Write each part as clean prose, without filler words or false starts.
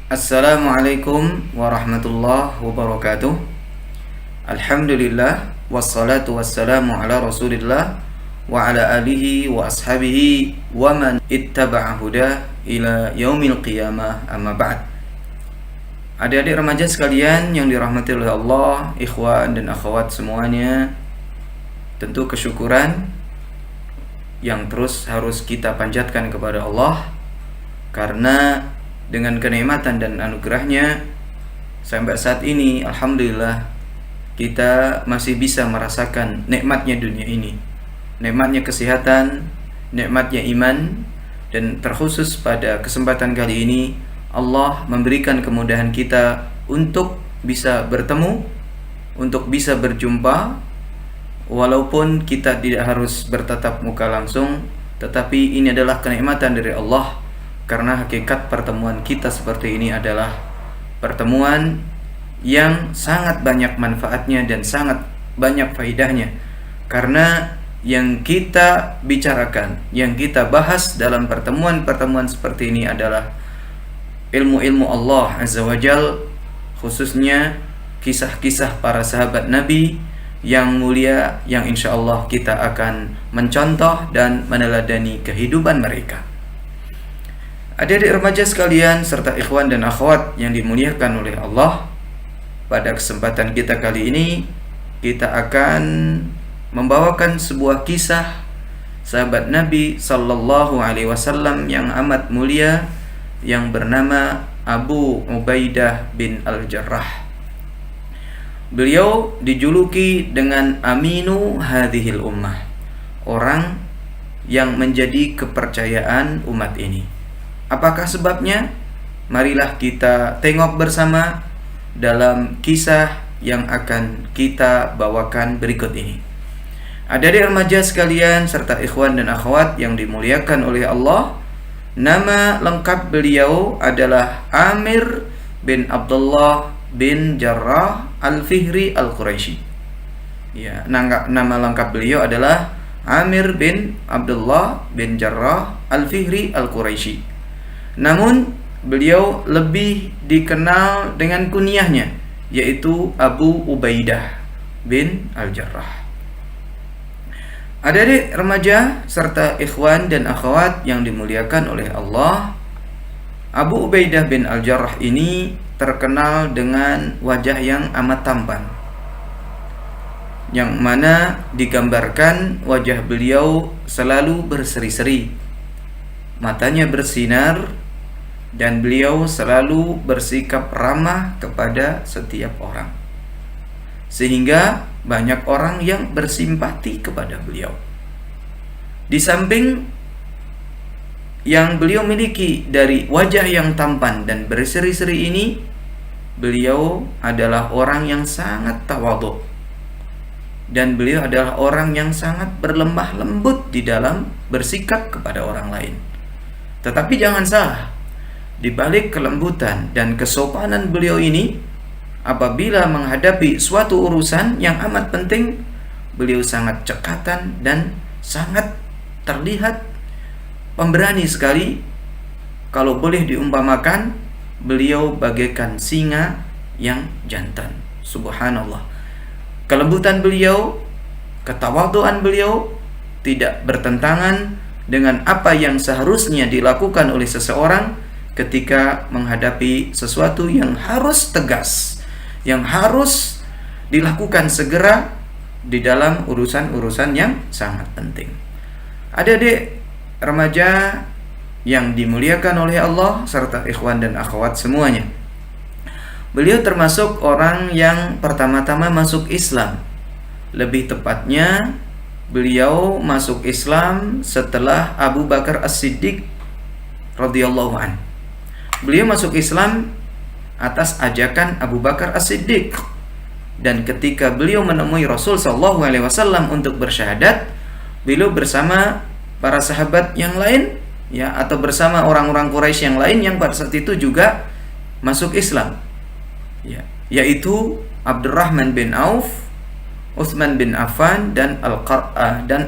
Assalamualaikum warahmatullahi wabarakatuh. Alhamdulillah wassalatu wassalamu ala Rasulillah wa ala alihi wa ashabihi wa man ittaba'a huda ila yaumil qiyamah, amma ba'd. Adik-adik remaja sekalian yang dirahmati oleh Allah, ikhwan dan akhwat semuanya, tentu kesyukuran yang terus harus kita panjatkan kepada Allah, karena dengan kenikmatan dan anugerahnya sampai saat ini alhamdulillah kita masih bisa merasakan nikmatnya dunia ini, nikmatnya kesehatan, nikmatnya iman. Dan terkhusus pada kesempatan kali ini Allah memberikan kemudahan kita untuk bisa bertemu, untuk bisa berjumpa, walaupun kita tidak harus bertatap muka langsung, tetapi ini adalah kenikmatan dari Allah. Karena hakikat pertemuan kita seperti ini adalah pertemuan yang sangat banyak manfaatnya dan sangat banyak faidahnya. Karena yang kita bicarakan, yang kita bahas dalam pertemuan-pertemuan seperti ini adalah ilmu-ilmu Allah Azza wa Jal, khususnya kisah-kisah para sahabat Nabi yang mulia, yang insya Allah kita akan mencontoh dan meneladani kehidupan mereka. Adik-adik remaja sekalian serta ikhwan dan akhwat yang dimuliakan oleh Allah, pada kesempatan kita kali ini kita akan membawakan sebuah kisah sahabat Nabi sallallahu alaihi wasallam yang amat mulia, yang bernama Abu Ubaidah bin Al-Jarrah. Beliau dijuluki dengan Aminu hadhil ummah, orang yang menjadi kepercayaan umat ini. Apakah sebabnya? Marilah kita tengok bersama dalam kisah yang akan kita bawakan berikut ini. Adik-adik remaja sekalian serta ikhwan dan akhwat yang dimuliakan oleh Allah, nama lengkap beliau adalah Amir bin Abdullah bin Jarrah Al-Fihri Al-Quraisy. Ya, nama lengkap beliau adalah Amir bin Abdullah bin Jarrah Al-Fihri Al-Quraisy. Namun beliau lebih dikenal dengan kunyahnya, yaitu Abu Ubaidah bin Al-Jarrah. Adik-adik remaja serta ikhwan dan akhwat yang dimuliakan oleh Allah, Abu Ubaidah bin Al-Jarrah ini terkenal dengan wajah yang amat tampan, yang mana digambarkan wajah beliau selalu berseri-seri, matanya bersinar, dan beliau selalu bersikap ramah kepada setiap orang, sehingga banyak orang yang bersimpati kepada beliau. Di samping yang beliau miliki dari wajah yang tampan dan berseri-seri ini, beliau adalah orang yang sangat tawadhu, dan beliau adalah orang yang sangat berlemah lembut di dalam bersikap kepada orang lain. Tetapi jangan salah, di balik kelembutan dan kesopanan beliau ini, apabila menghadapi suatu urusan yang amat penting, beliau sangat cekatan dan sangat terlihat pemberani sekali. Kalau boleh diumpamakan, beliau bagaikan singa yang jantan. Subhanallah. Kelembutan beliau, ketawaduan beliau tidak bertentangan dengan apa yang seharusnya dilakukan oleh seseorang ketika menghadapi sesuatu yang harus tegas, yang harus dilakukan segera di dalam urusan-urusan yang sangat penting. Adik-adik remaja yang dimuliakan oleh Allah serta ikhwan dan akhwat semuanya, beliau termasuk orang yang pertama-tama masuk Islam. Lebih tepatnya, beliau masuk Islam setelah Abu Bakar As-Siddiq radhiyallahu anhu. Beliau masuk Islam atas ajakan Abu Bakar As-Siddiq, dan ketika beliau menemui Rasul sallallahu alaihi wasallam untuk bersyahadat, beliau bersama para sahabat yang lain, ya, atau bersama orang-orang Quraisy yang lain yang pada saat itu juga masuk Islam, ya, yaitu Abdurrahman bin Auf, Utsman bin Affan, dan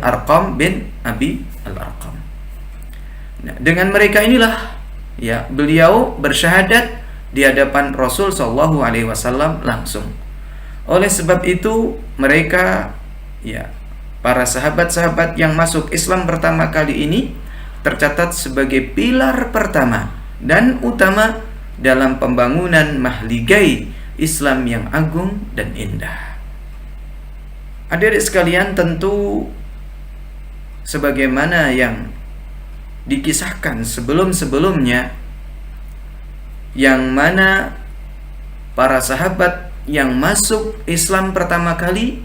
Arqam bin Abi Al-Arqam. Nah, dengan mereka inilah ya beliau bersyahadat di hadapan Rasul Shallallahu Alaihi Wasallam langsung. Oleh sebab itu mereka, ya, para sahabat-sahabat yang masuk Islam pertama kali ini tercatat sebagai pilar pertama dan utama dalam pembangunan mahligai Islam yang agung dan indah. Adik-adik sekalian, tentu sebagaimana yang dikisahkan sebelum-sebelumnya, yang mana para sahabat yang masuk Islam pertama kali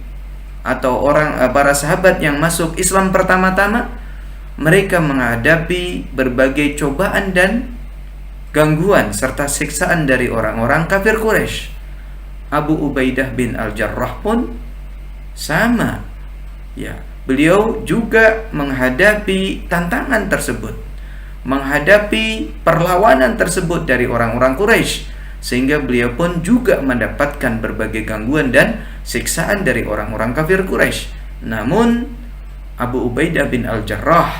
atau para sahabat yang masuk Islam pertama-tama, mereka menghadapi berbagai cobaan dan gangguan serta siksaan dari orang-orang kafir Quraisy. Abu Ubaidah bin Al-Jarrah pun sama, ya, beliau juga menghadapi tantangan tersebut, menghadapi perlawanan tersebut dari orang-orang Quraisy, sehingga beliau pun juga mendapatkan berbagai gangguan dan siksaan dari orang-orang kafir Quraisy. Namun Abu Ubaidah bin Al-Jarrah,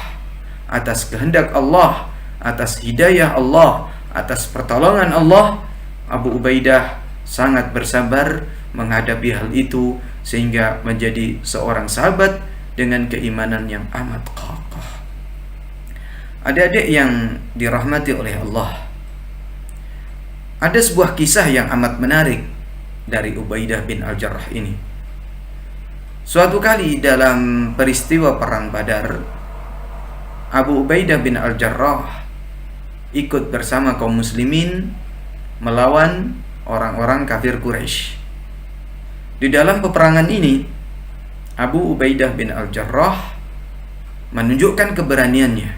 atas kehendak Allah, atas hidayah Allah, atas pertolongan Allah, Abu Ubaidah sangat bersabar menghadapi hal itu, sehingga menjadi seorang sahabat dengan keimanan yang amat kokoh. Adik-adik yang dirahmati oleh Allah, ada sebuah kisah yang amat menarik dari Ubaidah bin Al-Jarrah ini. Suatu kali dalam peristiwa perang Badar, Abu Ubaidah bin Al-Jarrah ikut bersama kaum muslimin melawan orang-orang kafir Quraisy. Di dalam peperangan ini, Abu Ubaidah bin Al-Jarrah menunjukkan keberaniannya.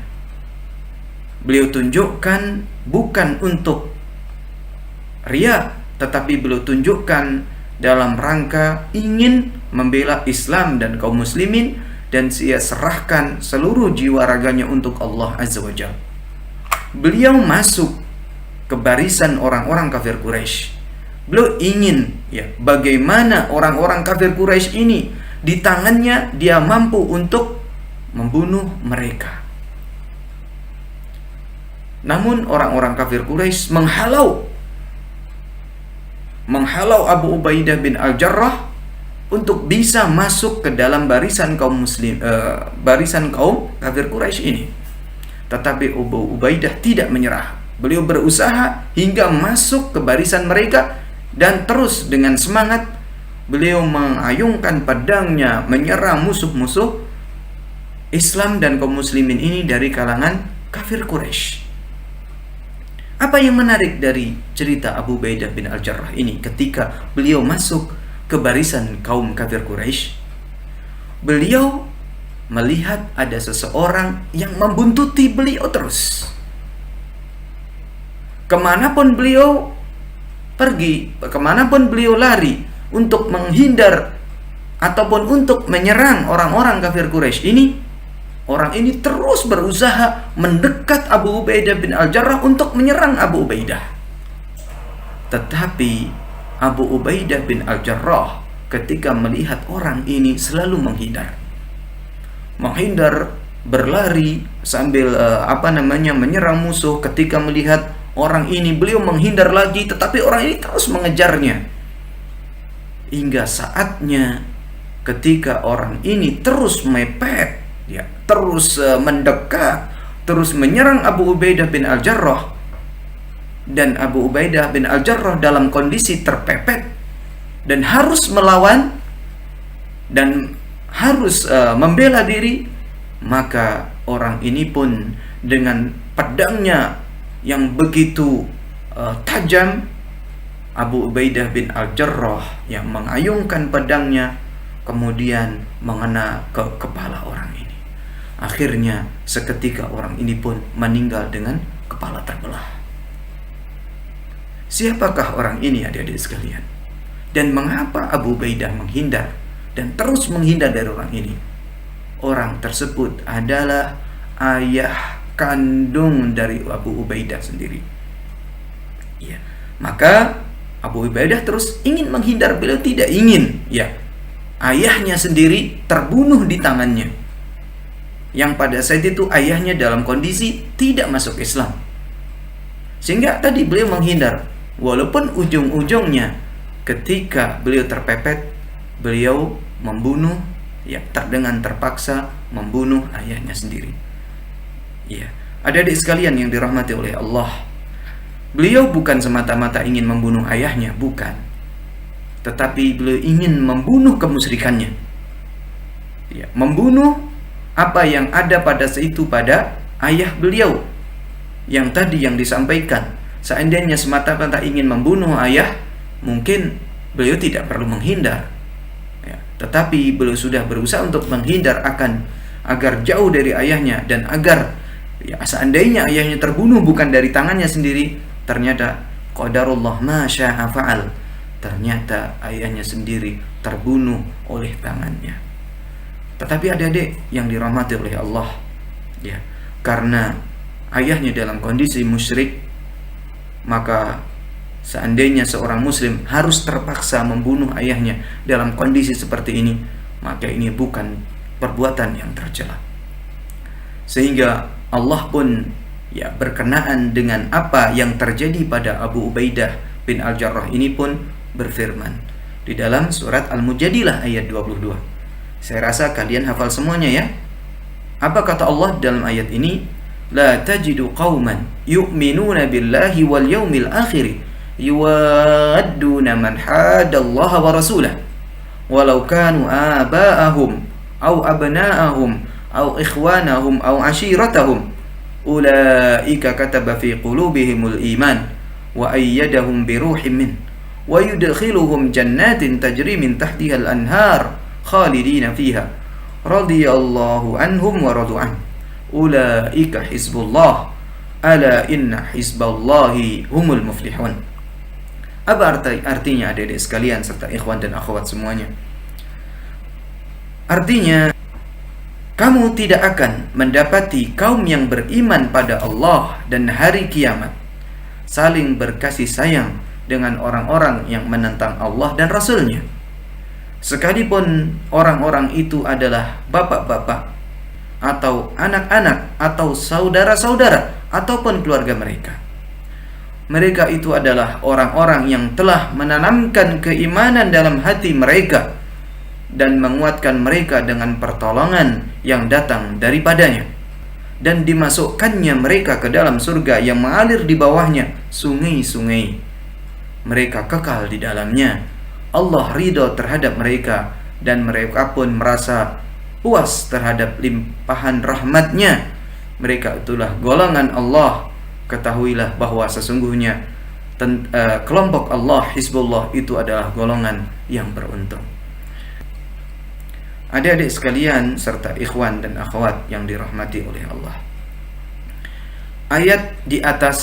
Beliau tunjukkan bukan untuk riya, tetapi beliau tunjukkan dalam rangka ingin membela Islam dan kaum muslimin, dan ia serahkan seluruh jiwa raganya untuk Allah Azza wa Jalla. Beliau masuk ke barisan orang-orang kafir Quraisy. Beliau ingin, ya, bagaimana orang-orang kafir Quraisy ini di tangannya dia mampu untuk membunuh mereka. Namun orang-orang kafir Quraisy menghalau Abu Ubaidah bin Al-Jarrah untuk bisa masuk ke dalam barisan kaum kafir Quraisy ini. Tetapi Abu Ubaidah tidak menyerah. Beliau berusaha hingga masuk ke barisan mereka, dan terus dengan semangat beliau mengayunkan pedangnya menyerang musuh-musuh Islam dan kaum muslimin ini dari kalangan kafir Quraisy. Apa yang menarik dari cerita Abu Ubaidah bin Al-Jarrah ini ketika beliau masuk ke barisan kaum kafir Quraisy? Beliau melihat ada seseorang yang membuntuti beliau terus. Kemanapun beliau pergi, kemanapun beliau lari untuk menghindar ataupun untuk menyerang orang-orang kafir Quraisy ini, orang ini terus berusaha mendekat Abu Ubaidah bin Al-Jarrah untuk menyerang Abu Ubaidah. Tetapi Abu Ubaidah bin Al-Jarrah ketika melihat orang ini selalu menghindar, berlari sambil menyerang musuh. Ketika melihat orang ini, beliau menghindar lagi, tetapi orang ini terus mengejarnya. Hingga saatnya ketika orang ini terus mepet, ya, terus mendekat, terus menyerang Abu Ubaidah bin Al-Jarrah, dan Abu Ubaidah bin Al-Jarrah dalam kondisi terpepet dan harus melawan dan harus membela diri, maka orang ini pun dengan pedangnya yang begitu tajam, Abu Ubaidah bin Al-Jarrah yang mengayunkan pedangnya kemudian mengena ke kepala orang ini. Akhirnya seketika orang ini pun meninggal dengan kepala terbelah. Siapakah orang ini, adik-adik sekalian? Dan mengapa Abu Ubaidah menghindar dan terus menghindar dari orang ini? Orang tersebut adalah ayah kandung dari Abu Ubaidah sendiri. Ya, maka Abu Ubaidah terus ingin menghindar, beliau tidak ingin, ya, ayahnya sendiri terbunuh di tangannya. Yang pada saat itu ayahnya dalam kondisi tidak masuk Islam. Sehingga tadi beliau menghindar. Walaupun ujung-ujungnya ketika beliau terpepet, beliau membunuh, ya, dengan terpaksa membunuh ayahnya sendiri. Ya, adik-adik sekalian yang dirahmati oleh Allah, beliau bukan semata-mata ingin membunuh ayahnya, bukan. Tetapi beliau ingin membunuh kemusyrikannya. Ya, membunuh apa yang ada pada seitu pada ayah beliau. Yang tadi yang disampaikan, seandainya semata-mata ingin membunuh ayah, mungkin beliau tidak perlu menghindar. Ya, tetapi beliau sudah berusaha untuk menghindar agar jauh dari ayahnya, dan agar, ya, seandainya ayahnya terbunuh bukan dari tangannya sendiri, ternyata qadarullah ma syaa fa'al, ternyata ayahnya sendiri terbunuh oleh tangannya. Tetapi adik-adik yang dirahmati oleh Allah, ya, karena ayahnya dalam kondisi musyrik, maka seandainya seorang muslim harus terpaksa membunuh ayahnya dalam kondisi seperti ini, maka ini bukan perbuatan yang tercela. Sehingga Allah pun, ya, berkenaan dengan apa yang terjadi pada Abu Ubaidah bin Al-Jarrah ini pun berfirman di dalam surat Al-Mujadilah ayat 22. Saya rasa kalian hafal semuanya, ya. Apa kata Allah dalam ayat ini? La tajidu qauman yu'minuna billahi wal yawmil akhir yuwadduna man hadallaha wa rasulah walau kanu aba'ahum aw abna'ahum aw ikhwanahum aw ashiratahum ulaika kataba fi qulubihimul iman wa ayyadahum bi ruhin min wa yudkhiluhum jannatin tajri min tahtiha al-anhar khalidina fiha radiyallahu anhum wa radu an ulaika hizbullah ala inna hizballahi humul muflihun. Apa artinya adik-adik sekalian serta ikhwan dan akhwat semuanya? Artinya, kamu tidak akan mendapati kaum yang beriman pada Allah dan hari kiamat saling berkasih sayang dengan orang-orang yang menentang Allah dan Rasulnya, sekalipun orang-orang itu adalah bapak-bapak atau anak-anak atau saudara-saudara ataupun keluarga mereka. Mereka itu adalah orang-orang yang telah menanamkan keimanan dalam hati mereka dan menguatkan mereka dengan pertolongan yang datang daripadanya, dan dimasukkannya mereka ke dalam surga yang mengalir di bawahnya sungai-sungai. Mereka kekal di dalamnya. Allah ridho terhadap mereka dan mereka pun merasa puas terhadap limpahan rahmatnya. Mereka itulah golongan Allah. Ketahuilah bahwa sesungguhnya kelompok Allah, Hizbullah, itu adalah golongan yang beruntung. Adik-adik sekalian serta ikhwan dan akhwat yang dirahmati oleh Allah, ayat di atas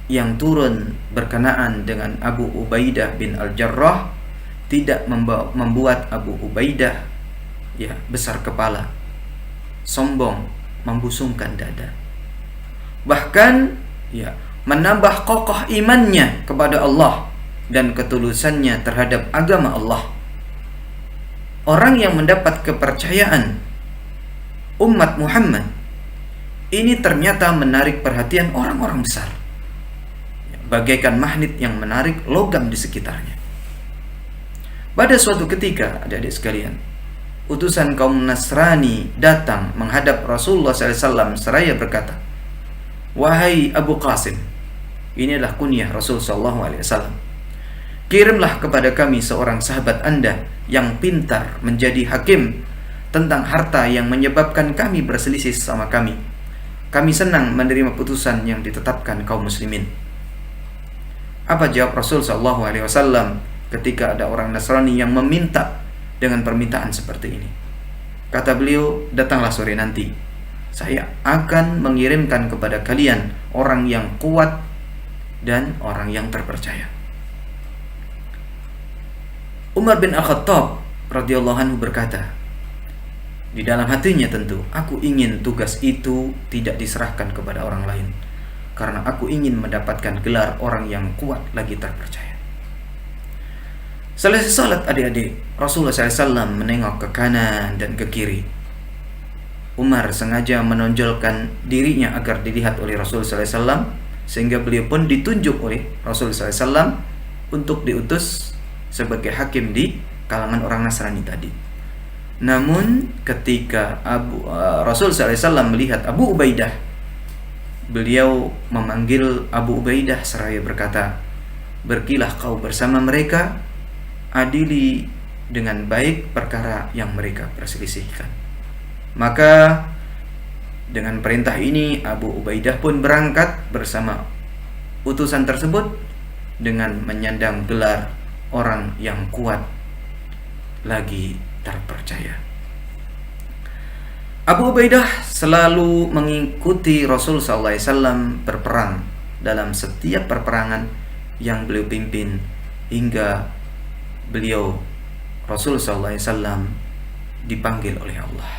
yang turun berkenaan dengan Abu Ubaidah bin Al-Jarrah tidak membuat Abu Ubaidah, ya, besar kepala, sombong, membusungkan dada. Bahkan, ya, menambah kokoh imannya kepada Allah dan ketulusannya terhadap agama Allah. Orang yang mendapat kepercayaan umat Muhammad ini ternyata menarik perhatian orang-orang besar, bagaikan magnet yang menarik logam di sekitarnya. Pada suatu ketika, adik-adik sekalian, utusan kaum Nasrani datang menghadap Rasulullah SAW seraya berkata, "Wahai Abu Qasim," inilah kunyah Rasul SAW, "kirimlah kepada kami seorang sahabat Anda yang pintar menjadi hakim tentang harta yang menyebabkan kami berselisih sama kami. Kami senang menerima putusan yang ditetapkan kaum muslimin." Apa jawab Rasul SAW ketika ada orang Nasrani yang meminta dengan permintaan seperti ini? Kata beliau, "Datanglah sore nanti. Saya akan mengirimkan kepada kalian orang yang kuat dan orang yang terpercaya." Umar bin Al-Khattab radhiyallahu anhu berkata, di dalam hatinya tentu, "Aku ingin tugas itu tidak diserahkan kepada orang lain, karena aku ingin mendapatkan gelar orang yang kuat lagi terpercaya." Selesai salat, adik-adik, Rasulullah SAW menengok ke kanan dan ke kiri. Umar sengaja menonjolkan dirinya agar dilihat oleh Rasulullah SAW, sehingga beliau pun ditunjuk oleh Rasulullah SAW untuk diutus sebagai hakim di kalangan orang Nasrani tadi. Namun ketika Rasul SAW melihat Abu Ubaidah, beliau memanggil Abu Ubaidah seraya berkata, "Pergilah kau bersama mereka, adili dengan baik perkara yang mereka perselisihkan." Maka dengan perintah ini Abu Ubaidah pun berangkat bersama utusan tersebut dengan menyandang gelar orang yang kuat lagi terpercaya. Abu Ubaidah selalu mengikuti Rasul SAW berperang dalam setiap perperangan yang beliau pimpin hingga beliau Rasul SAW dipanggil oleh Allah.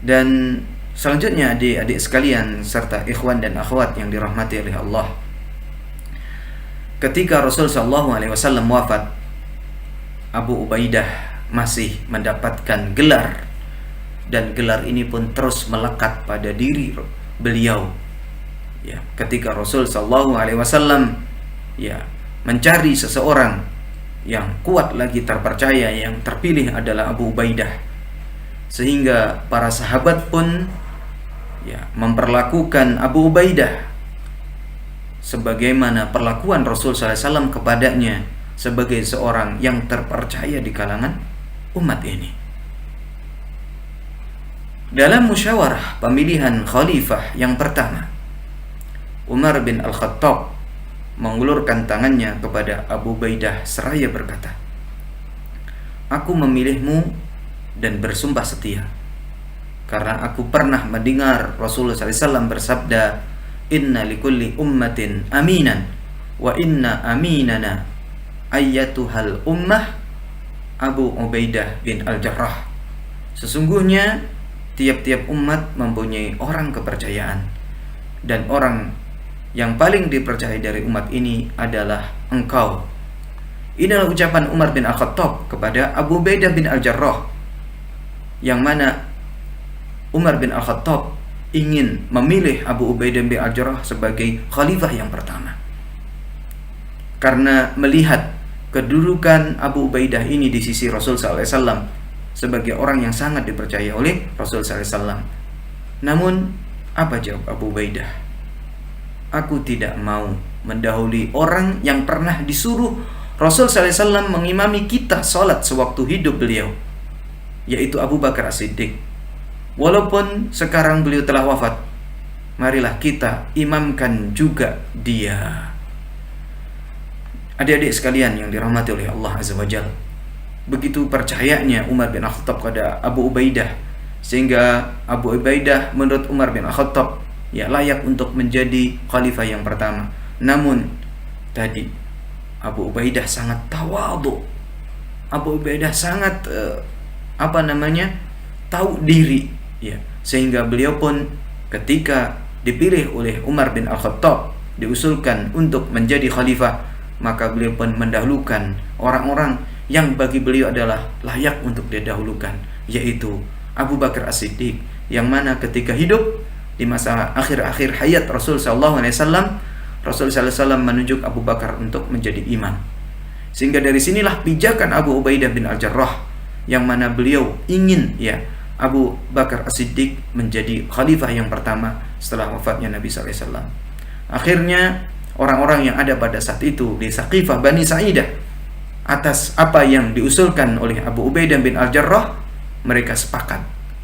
Dan selanjutnya adik-adik sekalian serta ikhwan dan akhwat yang dirahmati oleh Allah, ketika Rasul SAW wafat, Abu Ubaidah masih mendapatkan gelar, dan gelar ini pun terus melekat pada diri beliau. Ya, ketika Rasul SAW mencari seseorang yang kuat lagi terpercaya, yang terpilih adalah Abu Ubaidah, sehingga para sahabat pun memperlakukan Abu Ubaidah sebagaimana perlakuan Rasul SAW kepadanya sebagai seorang yang terpercaya di kalangan umat ini. Dalam musyawarah pemilihan khalifah yang pertama, Umar bin Al-Khattab mengulurkan tangannya kepada Abu Ubaidah seraya berkata, "Aku memilihmu dan bersumpah setia karena aku pernah mendengar Rasulullah SAW bersabda, 'Inna likulli ummatin aminan wa inna aminana ayyatuhal ummah Abu Ubaidah bin Al-Jarrah.' Sesungguhnya tiap-tiap umat mempunyai orang kepercayaan, dan orang yang paling dipercaya dari umat ini adalah engkau." Inilah ucapan Umar bin Al-Khattab kepada Abu Ubaidah bin Al-Jarrah, yang mana Umar bin Al-Khattab ingin memilih Abu Ubaidah bin Al-Jarrah sebagai khalifah yang pertama, karena melihat kedudukan Abu Ubaidah ini di sisi Rasul SAW sebagai orang yang sangat dipercaya oleh Rasul SAW. Namun apa jawab Abu Ubaidah? "Aku tidak mau mendahului orang yang pernah disuruh Rasul SAW mengimami kita sholat sewaktu hidup beliau, yaitu Abu Bakar As-Siddiq. Walaupun sekarang beliau telah wafat, marilah kita imamkan juga dia." Adik-adik sekalian yang dirahmati oleh Allah Azza wa Jalla, begitu percayanya Umar bin Al-Khattab kepada Abu Ubaidah, sehingga Abu Ubaidah menurut Umar bin Al-Khattab layak untuk menjadi khalifah yang pertama. Namun tadi Abu Ubaidah sangat tawadhu. Abu Ubaidah sangat tahu diri, sehingga beliau pun ketika dipilih oleh Umar bin Al-Khattab, diusulkan untuk menjadi khalifah, maka beliau pun mendahulukan orang-orang yang bagi beliau adalah layak untuk didahulukan, yaitu Abu Bakar As-Siddiq, yang mana ketika hidup di masa akhir-akhir hayat Rasul SAW, Rasul SAW menunjuk Abu Bakar untuk menjadi imam. Sehingga dari sinilah pijakan Abu Ubaidah bin Al-Jarrah, yang mana beliau ingin Abu Bakar As-Siddiq menjadi khalifah yang pertama setelah wafatnya Nabi SAW. Akhirnya orang-orang yang ada pada saat itu di Saqifah Bani Sa'idah, atas apa yang diusulkan oleh Abu Ubaidah bin Al-Jarrah, mereka sepakat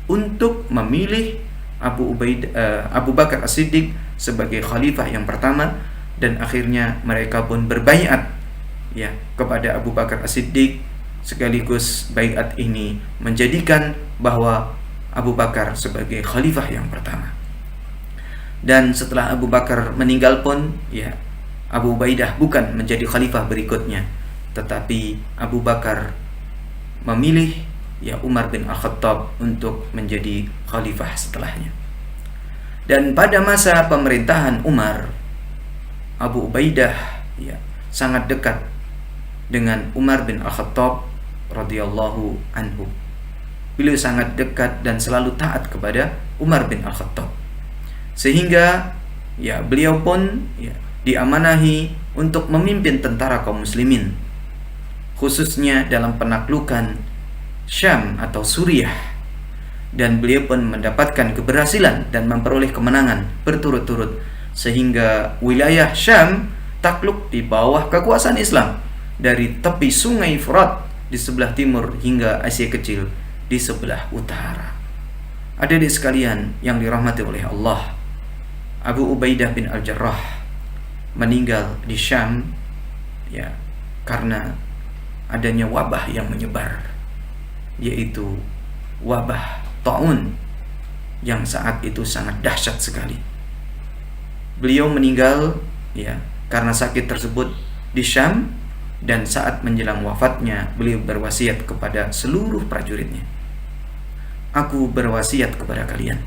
untuk memilih Abu Bakar As-Siddiq sebagai khalifah yang pertama, dan akhirnya mereka pun berbaiat kepada Abu Bakar As-Siddiq, sekaligus baiat ini menjadikan bahwa Abu Bakar sebagai khalifah yang pertama. Dan setelah Abu Bakar meninggal pun Abu Ubaidah bukan menjadi khalifah berikutnya, tetapi Abu Bakar memilih Umar bin Al-Khattab untuk menjadi khalifah setelahnya. Dan pada masa pemerintahan Umar, Abu Ubaidah sangat dekat dengan Umar bin Al-Khattab radhiyallahu anhu. Beliau sangat dekat dan selalu taat kepada Umar bin Al-Khattab, sehingga ya beliau pun ya diamanahi untuk memimpin tentara kaum muslimin, khususnya dalam penaklukan Syam atau Suriah, dan beliau pun mendapatkan keberhasilan dan memperoleh kemenangan berturut-turut sehingga wilayah Syam takluk di bawah kekuasaan Islam dari tepi sungai Furat di sebelah timur hingga Asia Kecil di sebelah utara. Adik-adik sekalian yang dirahmati oleh Allah, Abu Ubaidah bin Al-Jarrah meninggal di Syam ya karena adanya wabah yang menyebar, yaitu wabah taun yang saat itu sangat dahsyat sekali. Beliau meninggal ya karena sakit tersebut di Syam, dan saat menjelang wafatnya beliau berwasiat kepada seluruh prajuritnya, "Aku berwasiat kepada kalian,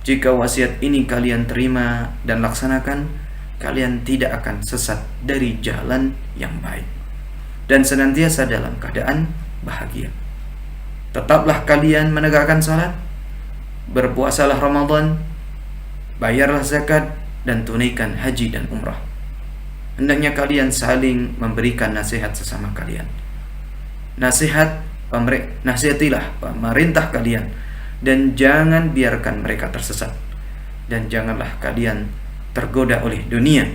jika wasiat ini kalian terima dan laksanakan, kalian tidak akan sesat dari jalan yang baik dan senantiasa dalam keadaan bahagia. Tetaplah kalian menegakkan salat, berpuasalah Ramadan, bayarlah zakat, dan tunaikan haji dan umrah. Hendaknya kalian saling memberikan nasihat sesama kalian. Nasihatilah pemerintah kalian, dan jangan biarkan mereka tersesat. Dan janganlah kalian tergoda oleh dunia.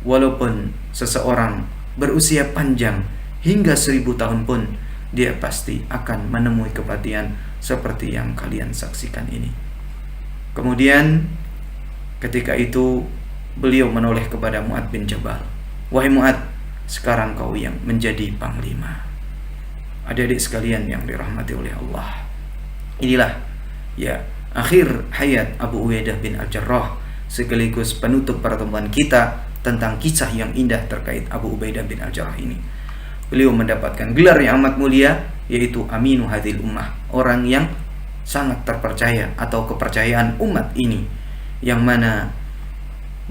Walaupun seseorang berusia panjang hingga 1000 tahun pun, dia pasti akan menemui kematian seperti yang kalian saksikan ini." Kemudian ketika itu beliau menoleh kepada Mu'adz bin Jabal, "Wahai Mu'adz, sekarang kau yang menjadi panglima." Adik-adik sekalian yang dirahmati oleh Allah, inilah ya akhir hayat Abu Ubaidah bin Al-Jarrah, sekaligus penutup pertemuan kita tentang kisah yang indah terkait Abu Ubaidah bin Al-Jarrah ini. Beliau mendapatkan gelar yang amat mulia, yaitu Aminu Hadhil Ummah, orang yang sangat terpercaya atau kepercayaan umat ini, yang mana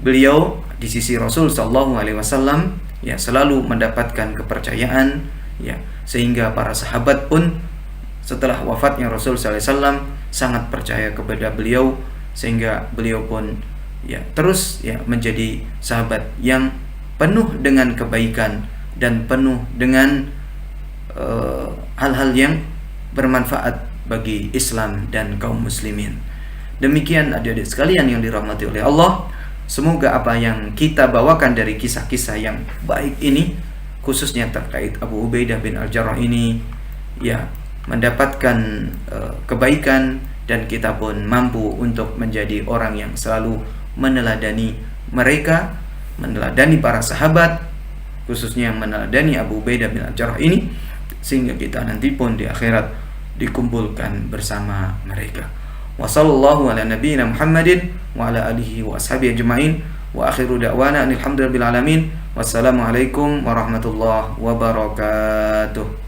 beliau di sisi Rasul Shallallahu Alaihi Wasallam ya selalu mendapatkan kepercayaan ya, sehingga para sahabat pun setelah wafatnya Rasul Sallallahu Alaihi Wasallam sangat percaya kepada beliau, sehingga beliau pun ya terus ya menjadi sahabat yang penuh dengan kebaikan dan penuh dengan hal-hal yang bermanfaat bagi Islam dan kaum muslimin. Demikian adik-adik sekalian yang dirahmati oleh Allah, semoga apa yang kita bawakan dari kisah-kisah yang baik ini, khususnya terkait Abu Ubaidah bin Al-Jarrah ini ya mendapatkan kebaikan, dan kita pun mampu untuk menjadi orang yang selalu meneladani mereka, meneladani para sahabat, khususnya meneladani Abu Ubaidah bin Al-Jarrah ini, sehingga kita nanti pun di akhirat dikumpulkan bersama mereka. Wa sallallahu ala nabiyyina Muhammadin wa ala alihi wa ashabihi ajma'in, wa akhiru da'wana alhamdulillahi rabbil alamin. Wassalamualaikum warahmatullahi wabarakatuh.